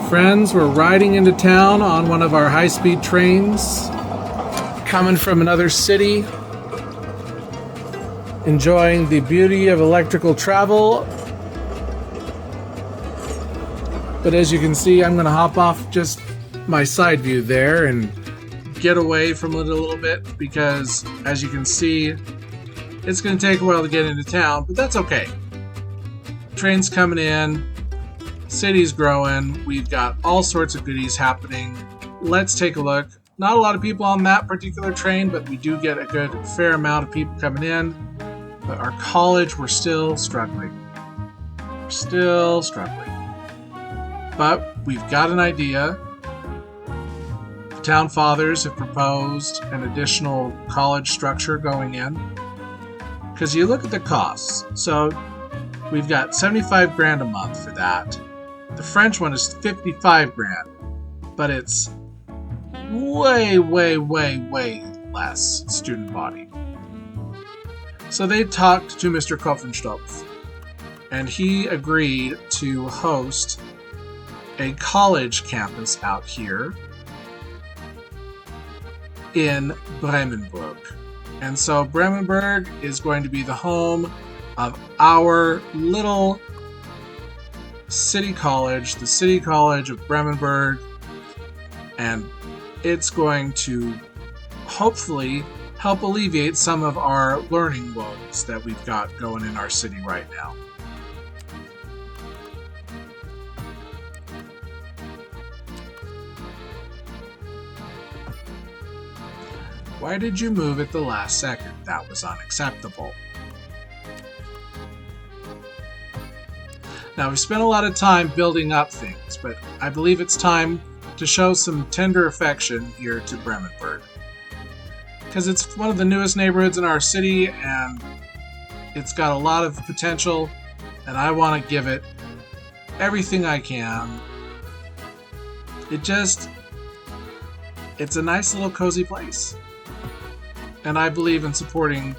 friends, we're riding into town on one of our high-speed trains, coming from another city, enjoying the beauty of electrical travel. But as you can see, I'm going to hop off just my side view there and get away from it a little bit because, as you can see, it's going to take a while to get into town, but that's okay. Train's coming in, city's growing, we've got all sorts of goodies happening. Let's take a look. Not a lot of people on that particular train, but we do get a good fair amount of people coming in. But our college, we're still struggling. But we've got an idea. The town fathers have proposed an additional college structure going in. Because you look at the costs. So we've got 75 grand a month for that. The French one is 55 grand. But it's way less student body. So they talked to Mr. Kopfenstopf. And he agreed to host a college campus out here in Bremenburg. And so Bremenburg is going to be the home of our little city college, the City College of Bremenburg, and it's going to hopefully help alleviate some of our learning woes that we've got going in our city right now. Why did you move at the last second? That was unacceptable. Now, we've spent a lot of time building up things, but I believe it's time to show some tender affection here to Bremenburg. Because it's one of the newest neighborhoods in our city, and it's got a lot of potential, and I want to give it everything I can. It's a nice little cozy place. And I believe in supporting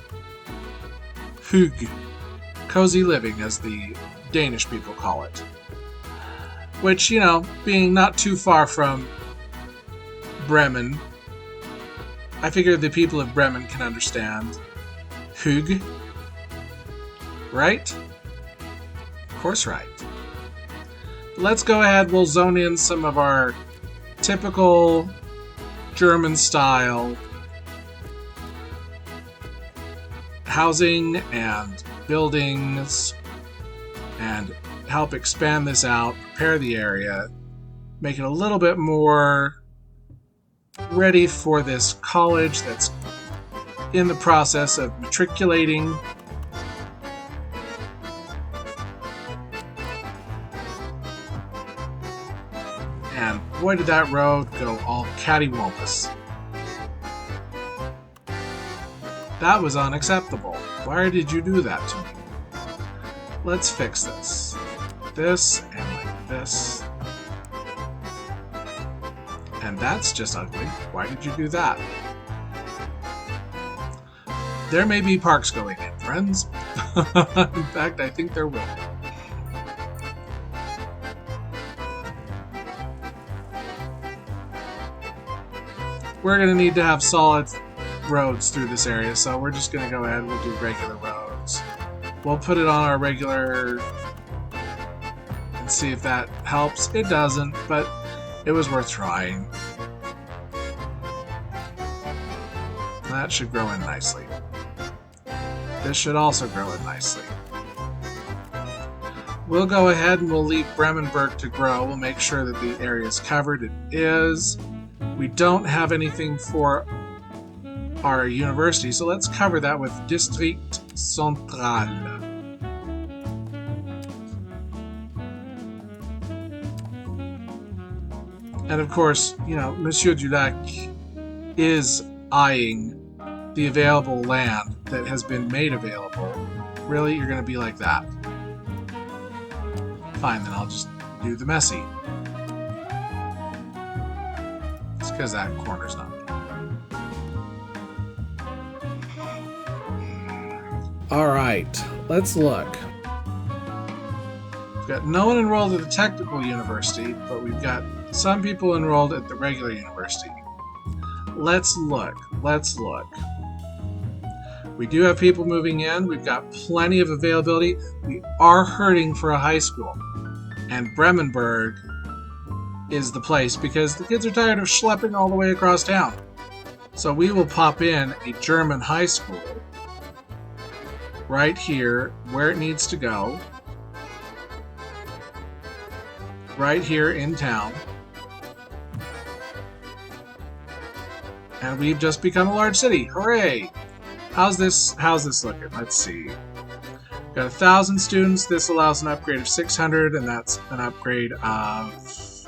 hygge, cozy living, as the Danish people call it. Which, being not too far from Bremen, I figure the people of Bremen can understand hygge. Right? Of course right. Let's go ahead, we'll zone in some of our typical German style housing and buildings and help expand this out, prepare the area, make it a little bit more ready for this college that's in the process of matriculating. And boy, did that road go all cattywampus. That was unacceptable. Why did you do that to me? Let's fix this. This and like this. And that's just ugly. Why did you do that? There may be parks going in, friends. In fact, I think there will. We're going to need to have solid roads through this area, so we're just going to go ahead and we'll do regular roads. We'll put it on our regular and see if that helps. It doesn't, but it was worth trying. That should grow in nicely. This should also grow in nicely. We'll go ahead and we'll leave Bremenburg to grow. We'll make sure that the area is covered. It is. We don't have anything for our university, so let's cover that with District Central. And of course, Monsieur Dulac is eyeing the available land that has been made available. Really? You're going to be like that? Fine, then I'll just do the messy. It's because that corner's not. Alright, let's look. got no one enrolled at the technical university, but we've got some people enrolled at the regular university. Let's look. We do have people moving in. We've got plenty of availability. We are hurting for a high school. And Bremenberg is the place because the kids are tired of schlepping all the way across town. So we will pop in a German high school right here where it needs to go. Right here in town. And we've just become a large city. Hooray! How's this looking? Let's see. Got 1,000 students. This allows an upgrade of 600, and that's an upgrade of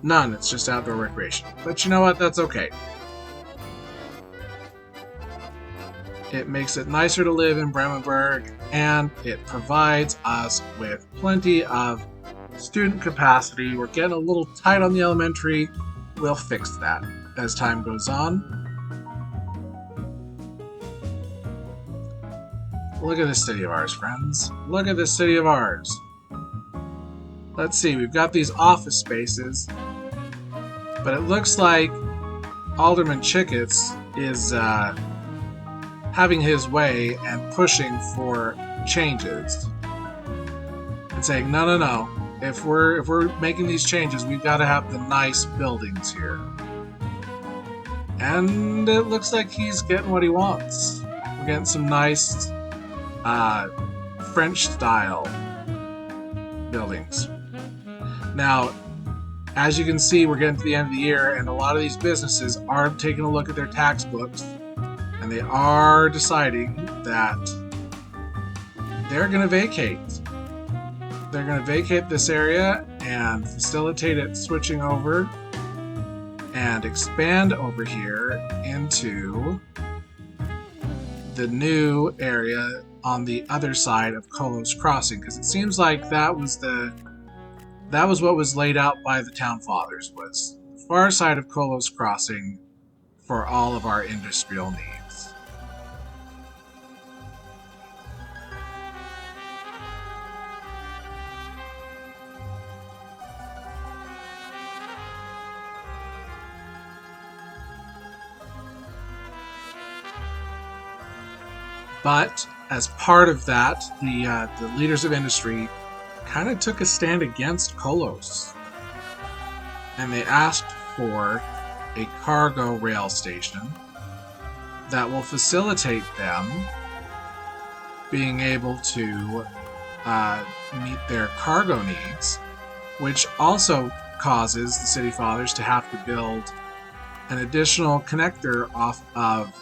none. It's just outdoor recreation. But you know what? That's okay. It makes it nicer to live in Bremenberg, and it provides us with plenty of student capacity. We're getting a little tight on the elementary. We'll fix that as time goes on. Look at this city of ours, friends. Look at this city of ours. Let's see, we've got these office spaces, but it looks like Alderman Chickets is having his way and pushing for changes. And saying, no. If we're making these changes, we've got to have the nice buildings here. And it looks like he's getting what he wants. We're getting some nice French-style buildings. Now, as you can see, we're getting to the end of the year, and a lot of these businesses are taking a look at their tax books, and they are deciding that they're going to vacate. They're going to vacate this area and facilitate it switching over and expand over here into the new area on the other side of Kolos Crossing, because it seems like that was what was laid out by the town fathers, was the far side of Kolos Crossing for all of our industrial needs. But as part of that, the leaders of industry kind of took a stand against Kolos. And they asked for a cargo rail station that will facilitate them being able to meet their cargo needs, which also causes the city fathers to have to build an additional connector off of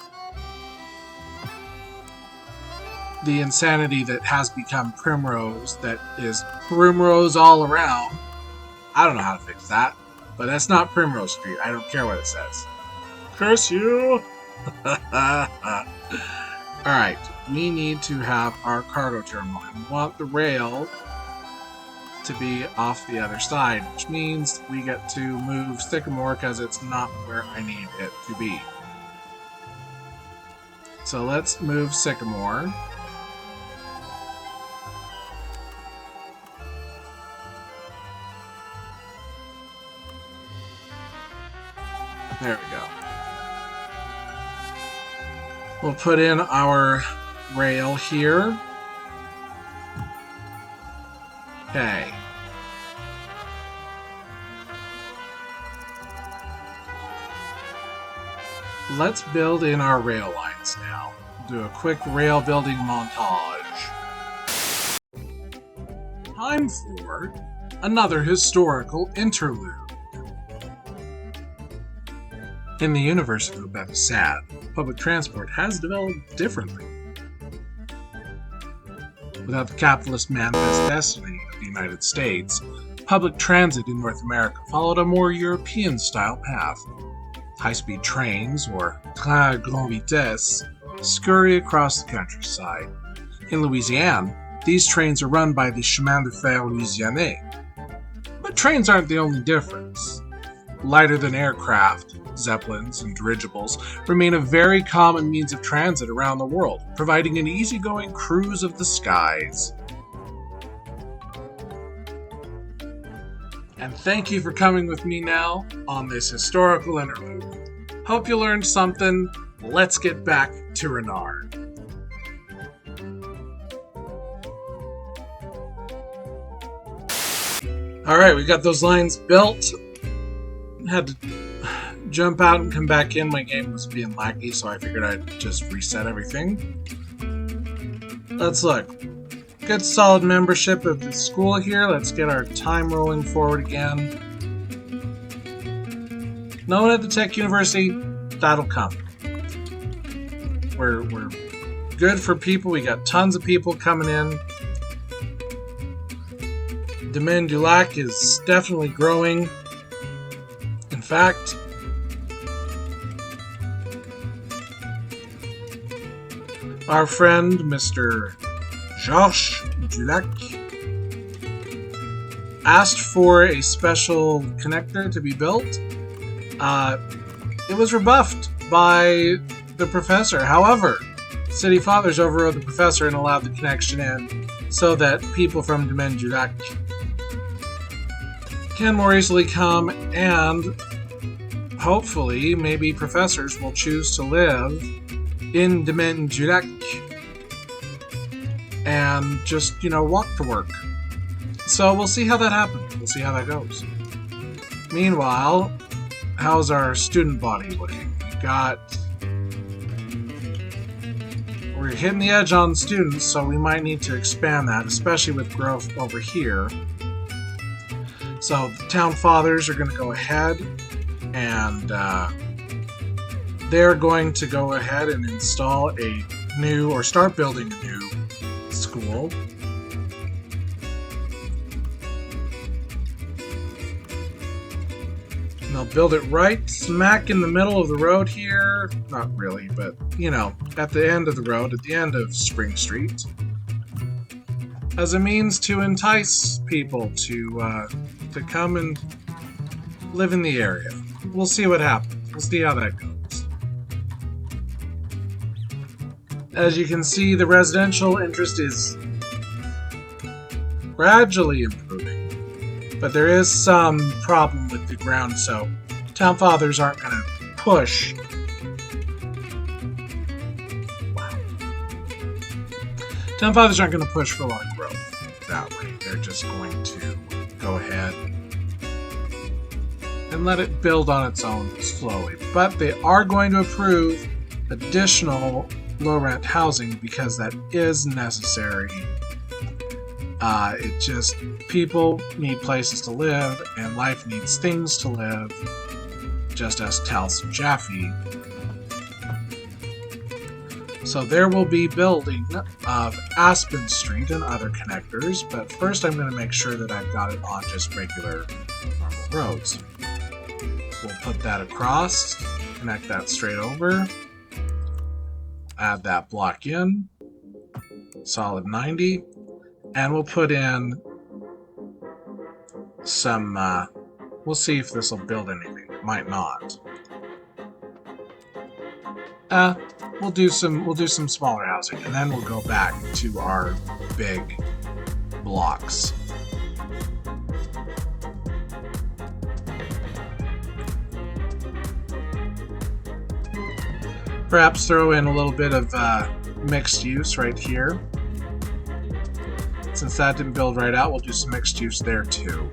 the insanity that has become Primrose, that is Primrose all around. I don't know how to fix that, but that's not Primrose Street. I don't care what it says. Curse you! Alright, we need to have our cargo terminal, and we want the rail to be off the other side, which means we get to move Sycamore because it's not where I need it to be. So let's move Sycamore. There we go. We'll put in our rail here. Okay. Let's build in our rail lines now. Do a quick rail building montage. Time for another historical interlude. In the universe of Obeta Sad, public transport has developed differently. Without the capitalist manifest destiny of the United States, public transit in North America followed a more European-style path. High-speed trains, or trains à grande vitesse, scurry across the countryside. In Louisiana, these trains are run by the Chemin de Fer Louisianais. But trains aren't the only difference. Lighter than aircraft, zeppelins and dirigibles remain a very common means of transit around the world, providing an easygoing cruise of the skies. And thank you for coming with me now on this historical interlude. Hope you learned something. Let's get back to Rinard. Alright, we got those lines built. Had to jump out and come back in. My game was being laggy, so I figured I'd just reset everything. Let's look. Good solid membership of the school here. Let's get our time rolling forward again. No one at the Tech University. That'll come. We're good for people. We got tons of people coming in. Domaine du Lac is definitely growing. In fact, our friend Mr. Georges Dulac asked for a special connector to be built. It was rebuffed by the professor. However, City Fathers overrode the professor and allowed the connection in so that people from Domaine du Lac can more easily come, and hopefully maybe professors will choose to live in Domaine du Lac and just, walk to work. So we'll see how that happens. We'll see how that goes. Meanwhile, how's our student body looking? We're hitting the edge on students, so we might need to expand that, especially with growth over here. So the Town Fathers are going to go ahead and they're going to go ahead and install a new, or start building a new school. And they'll build it right smack in the middle of the road here. Not really, but, at the end of the road, at the end of Spring Street. As a means to entice people to come and live in the area. We'll see what happens. We'll see how that goes. As you can see, the residential interest is gradually improving, but there is some problem with the ground, so Town Fathers aren't going to push. Wow. Town Fathers aren't going to push for a lot of growth that way. They're just going to go ahead and let it build on its own slowly. But they are going to approve additional low-rent housing because that is necessary. People need places to live, and life needs things to live, just as tells Jaffe. So there will be building of Aspen Street and other connectors, but first I'm going to make sure that I've got it on just regular normal roads. We'll put that across, connect that straight over, add that block in, solid 90, and we'll put in some, we'll see if this will build anything. It might not. We'll do some smaller housing, and then we'll go back to our big blocks. Perhaps throw in a little bit of mixed use right here. Since that didn't build right out, we'll do some mixed use there too.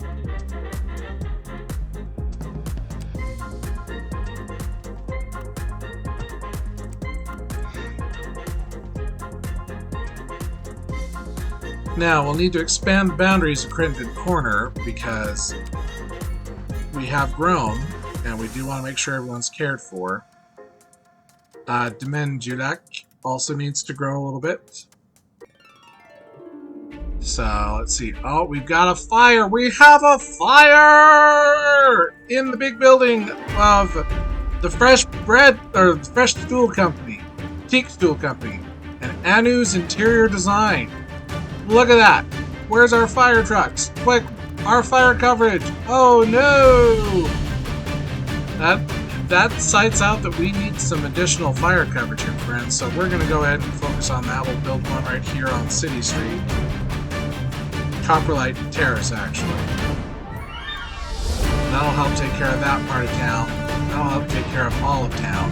Now, we'll need to expand the boundaries of Crittenden Corner because we have grown, and we do want to make sure everyone's cared for. Domaine du Lac also needs to grow a little bit. So, let's see. Oh, we've got a fire! We have a fire! In the big building of the Fresh Bread, or the Fresh Stool Company. Teak Stool Company. And Anu's Interior Design. Look at that! Where's our fire trucks? Quick! Our fire coverage! Oh no! That cites out that we need some additional fire coverage here, friends, so we're going to go ahead and focus on that. We'll build one right here on City Street. Copperlight Terrace, actually. That'll help take care of that part of town. That'll help take care of all of town.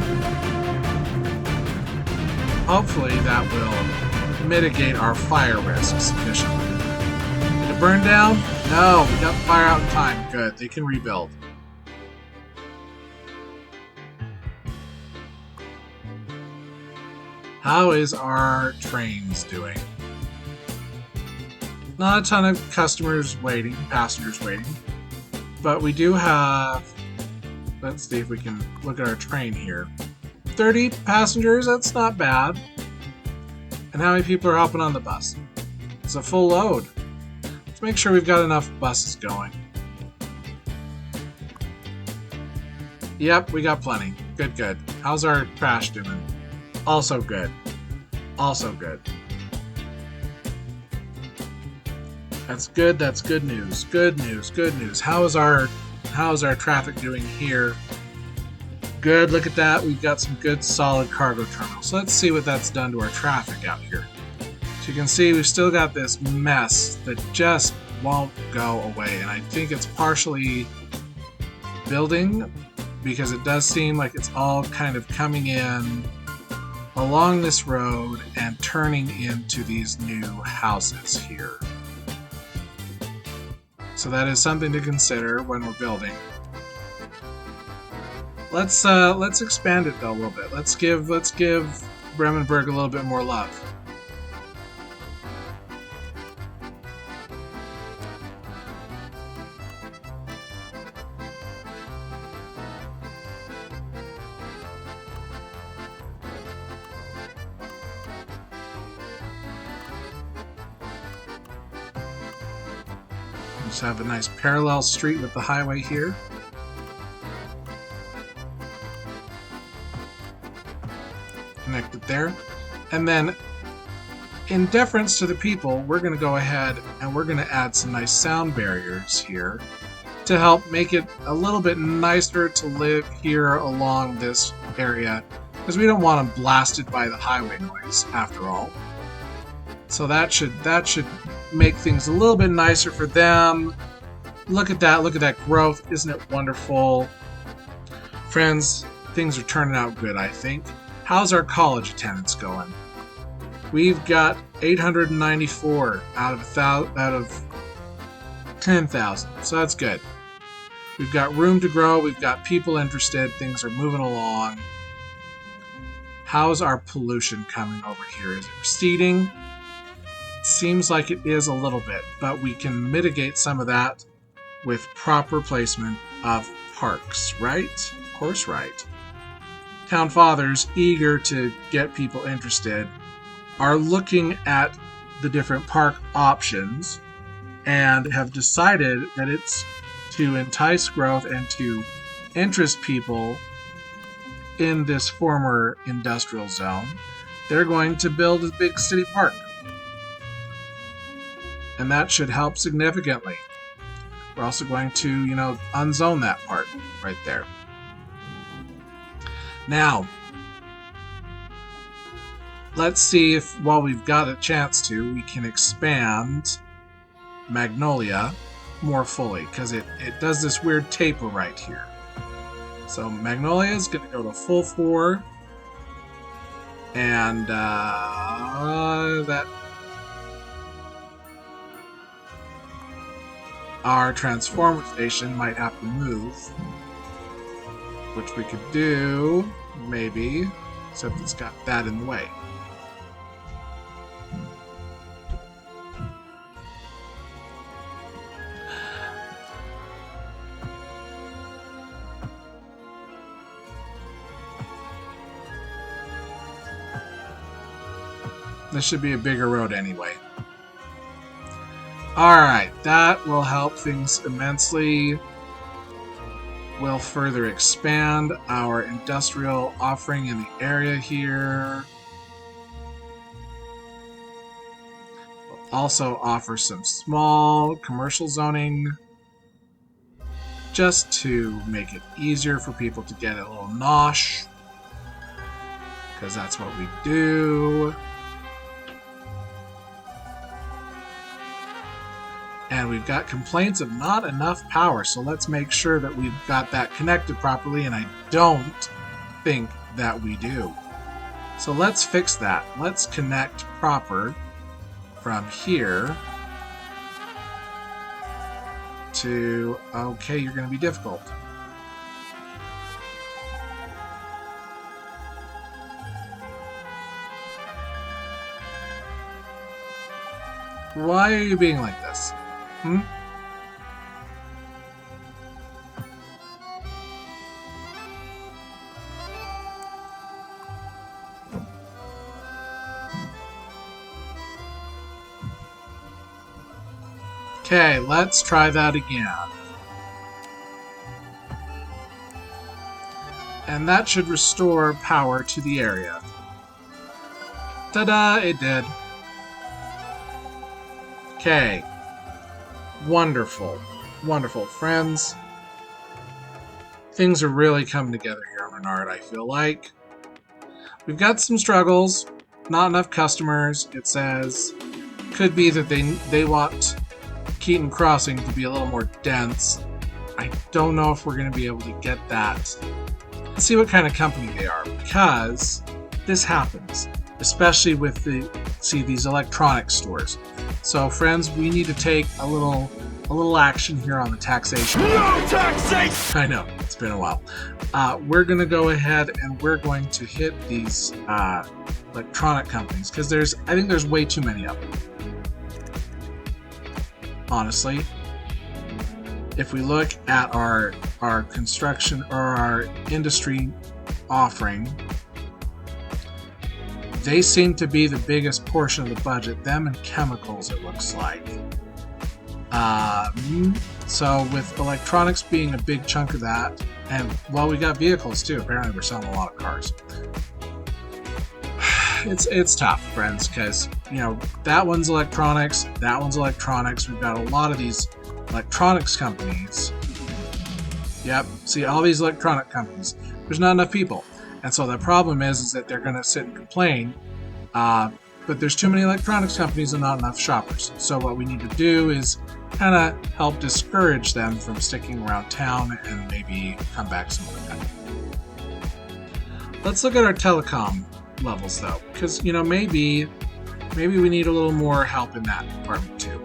Hopefully that will mitigate our fire risk sufficiently. Did it burn down? No, we got the fire out in time. Good, they can rebuild. How is our trains doing? Not a ton of customers waiting, passengers waiting. But we do have, let's see if we can look at our train here. 30 passengers, that's not bad. And how many people are hopping on the bus? It's a full load. Let's make sure we've got enough buses going. Yep, we got plenty. Good, good. How's our trash doing? Also good. Also good. That's good. That's good news. Good news. Good news. How's our traffic doing here? Good. Look at that. We've got some good solid cargo terminals. So let's see what that's done to our traffic out here. So you can see we've still got this mess that just won't go away, and I think it's partially building because it does seem like it's all kind of coming in along this road and turning into these new houses here. So that is something to consider when we're building. Let's expand it though a little bit. Let's give Bremenberg a little bit more love. Just have a nice parallel street with the highway here. Connect it there. And then, in deference to the people, we're going to go ahead and we're going to add some nice sound barriers here to help make it a little bit nicer to live here along this area, because we don't want them blasted by the highway noise, after all. So that should make things a little bit nicer for them. Look at that growth. Isn't it wonderful? Friends, things are turning out good, I think. How's our college attendance going? We've got 894 out of 10,000, so that's good. We've got room to grow, we've got people interested, things are moving along. How's our pollution coming over here? Is it receding? Seems like it is a little bit, but we can mitigate some of that with proper placement of parks, right? Of course, right. Town fathers, eager to get people interested, are looking at the different park options and have decided that it's to entice growth and to interest people in this former industrial zone. They're going to build a big city park. And that should help significantly. We're also going to, unzone that part right there. Now, let's see if, while we've got a chance to, we can expand Magnolia more fully, because it does this weird taper right here. So Magnolia is going to go to full 4, and that our transformer station might have to move, which we could do, maybe, except it's got that in the way. This should be a bigger road anyway. Alright, that will help things immensely. We'll further expand our industrial offering in the area here. We'll also offer some small commercial zoning, just to make it easier for people to get a little nosh, because that's what we do. And we've got complaints of not enough power, so let's make sure that we've got that connected properly, and I don't think that we do. So let's fix that. Let's connect proper from here to... Okay, you're going to be difficult. Why are you being like this? Okay, let's try that again. And that should restore power to the area. Ta-da! It did. Okay. Wonderful. Wonderful. Friends, things are really coming together here on Rinard, I feel like. We've got some struggles. Not enough customers, it says. Could be that they want Keaton Crossing to be a little more dense. I don't know if we're going to be able to get that. Let's see what kind of company they are, because this happens, especially with these electronic stores. So, friends, we need to take a little action here on the taxation. No taxation! I know, it's been a while. We're going to go ahead and we're going to hit these electronic companies, because I think there's way too many of them. Honestly, if we look at our construction or our industry offering, they seem to be the biggest portion of the budget. Them and chemicals, it looks like. So with electronics being a big chunk of that, and well, we got vehicles too. Apparently, we're selling a lot of cars. It's tough, friends, because that one's electronics, that one's electronics. We've got a lot of these electronics companies. Yep, see all these electronic companies. There's not enough people, and so the problem is that they're going to sit and complain. But there's too many electronics companies and not enough shoppers. So what we need to do is kind of help discourage them from sticking around town and maybe come back some other time. Let's look at our telecom levels though, because maybe we need a little more help in that department too.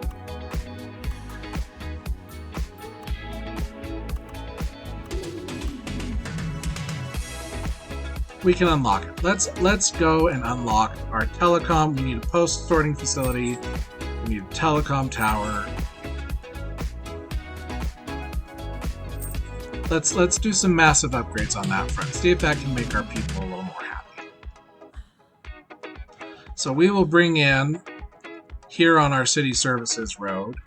We can unlock it. Let's go and unlock our telecom. We need a post sorting facility. We need a telecom tower. Let's do some massive upgrades on that front. See if that can make our people a little more happy. So we will bring in here on our city services road.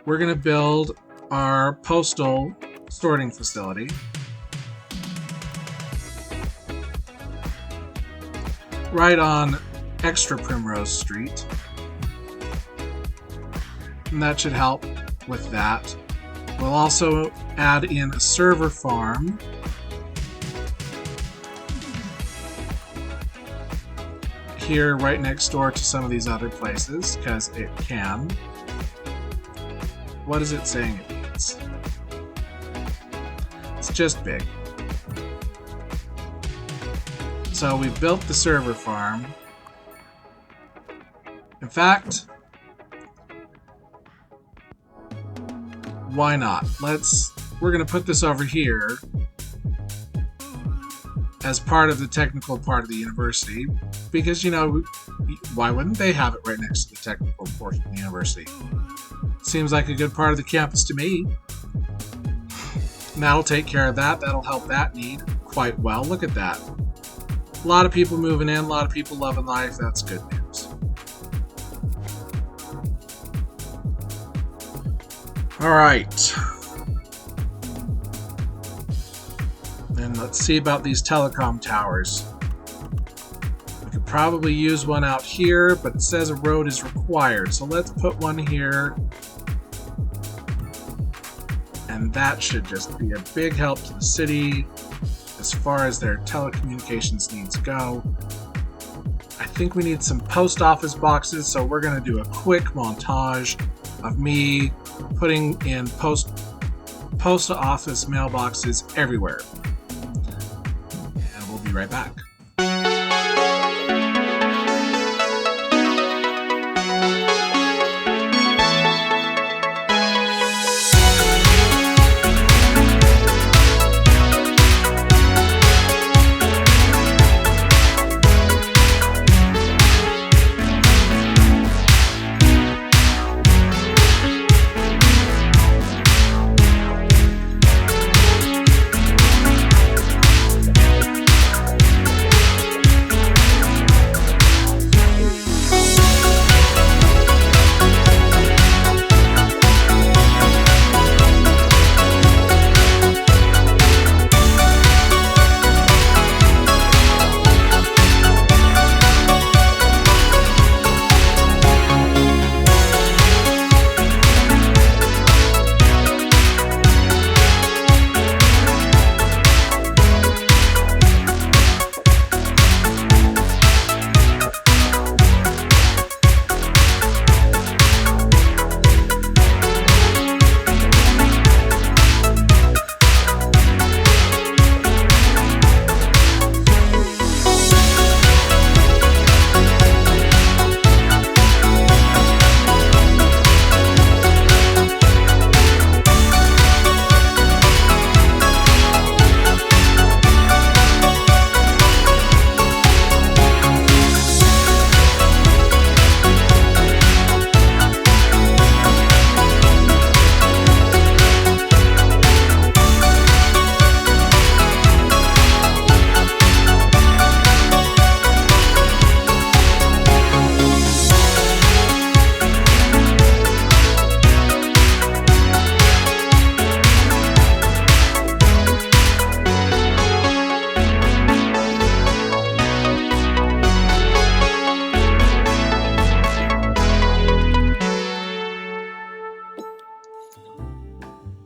We're going to build our postal sorting facility. Right on Extra Primrose Street. And that should help with that. We'll also add in a server farm. Here, right next door to some of these other places, because it can. What is it saying it needs? It's just big. So we've built the server farm. In fact, why not? We're going to put this over here as part of the technical part of the university, because, why wouldn't they have it right next to the technical portion of the university? Seems like a good part of the campus to me. And that'll take care of that. That'll help that need quite well. Look at that. A lot of people moving in, a lot of people loving life. That's good news. All right. Then let's see about these telecom towers. We could probably use one out here, but it says a road is required. So let's put one here. And that should just be a big help to the city as far as their telecommunications needs go. I think we need some post office boxes, so we're going to do a quick montage of me putting in post office mailboxes everywhere. And we'll be right back.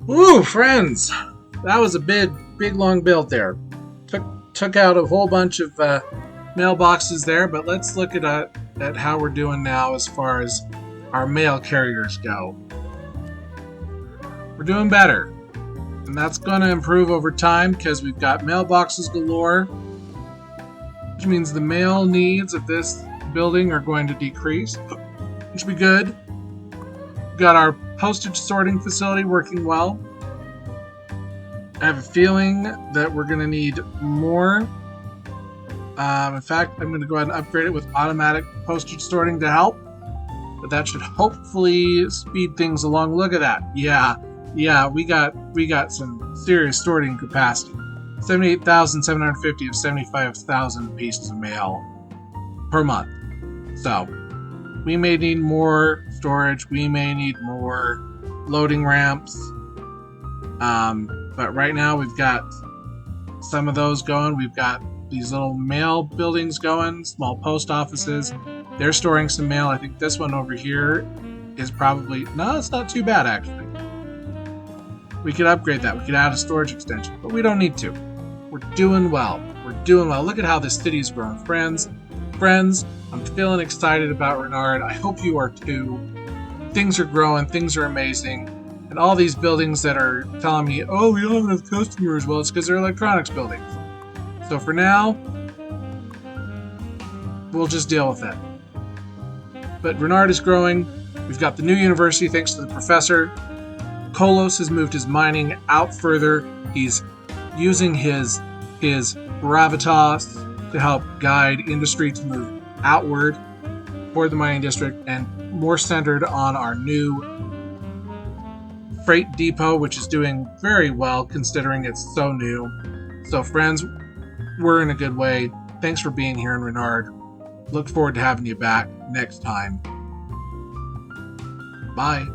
Woo, friends! That was a big long build there. Took out a whole bunch of mailboxes there, but let's look at how we're doing now as far as our mail carriers go. We're doing better, and that's going to improve over time because we've got mailboxes galore, which means the mail needs of this building are going to decrease, which will be good. We've got our postage sorting facility working well. I have a feeling that we're going to need more. In fact, I'm going to go ahead and upgrade it with automatic postage sorting to help. But that should hopefully speed things along. Look at that. Yeah, we got some serious sorting capacity. 78,750 of 75,000 pieces of mail per month. So, we may need more storage. We may need more loading ramps. But right now we've got some of those going. We've got these little mail buildings going, small post offices. They're storing some mail. I think this one over here is probably... No, it's not too bad, actually. We could upgrade that. We could add a storage extension, but we don't need to. We're doing well. We're doing well. Look at how this city's grown. Friends, I'm feeling excited about Rinard. I hope you are too. Things are growing. Things are amazing. And all these buildings that are telling me, oh, we don't have enough customers, well, it's because they're electronics buildings. So for now, we'll just deal with that. But Rinard is growing. We've got the new university thanks to the professor. Kolos has moved his mining out further. He's using his gravitas to help guide industry to move outward toward the mining district and more centered on our new freight depot, which is doing very well considering it's so new. So friends, we're in a good way. Thanks for being here in Rinard. Look forward to having you back next time. Bye.